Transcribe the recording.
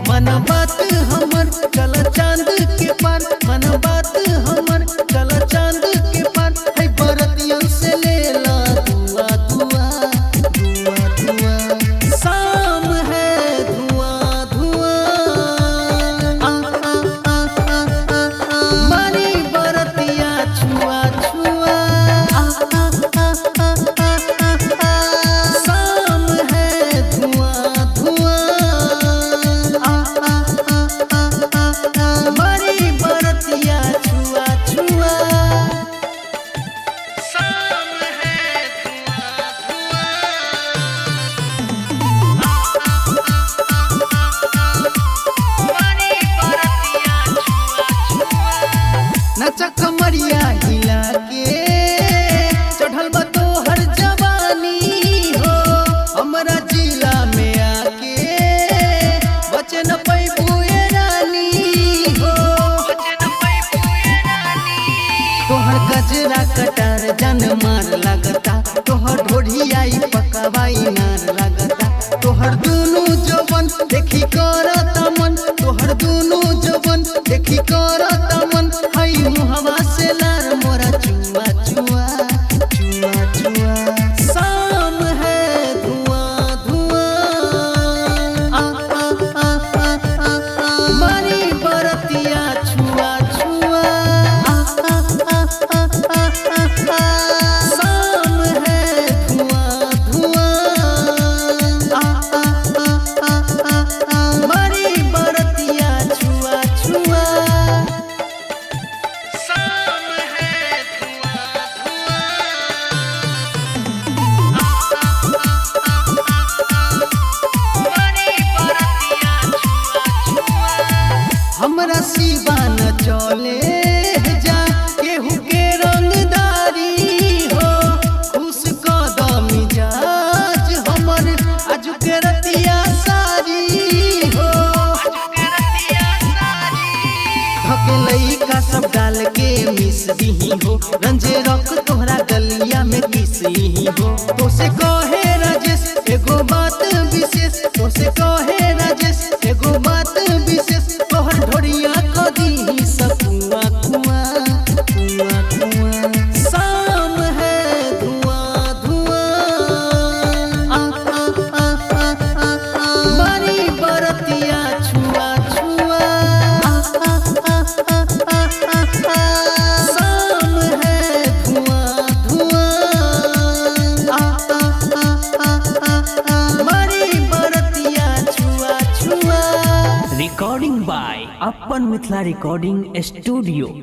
मन बात हमर चल चांद के पार, मन बात हमर चल चांद के पार। है बरतियन से लेला दुआ दुआ दुआ दुआ, शाम है धुआं धुआं। मारी बरतिया छुआ छुआ, शाम है धुआं धुआं। नचा कमरिया हिला के चढ़ल बा तोहर जवानी हो, हमरा जिला में आके बचे न पैबू ए रानी हो। तोहर गजरा कटार जन मार लगता, तोहर ढोढ़ियाई पकवाई नार लगता। तोहर दुनू जवन देखी करता मन, तोहर दुनू जवन देखी करता मन। हई मुहवा से लार मोरा चुआ चुआ चुआ चुआ, शाम है धुआं धुआं। मारी बरतिया छुआ छुआ, शाम है धुआं धुआं। मारी बरतिया छुआ छुआ, हमरा सिवा न चले जा केहू के रंगदारी हो। खुश कदम मिजाज हमर आजू के रतिया सारी हो। धकेलई का सब डाल के मिस दीही हो, रंजे रख तोहरा गलिया में किसी हो। तो से कहे राजेश एगो बात विशेष, तो से कहे राजेश एगो बात विशेष। तोहर ढोरिया कदी सकुआ कुआ कुआ कुआ, शाम है धुआं धुआं। मारी बरतिया छुआ छुआ, शाम है धुआं धुआं। मारी बरतिया छुआ छुआ। रिकॉर्डिंग बाय अपन मिथिला रिकॉर्डिंग स्टूडियो।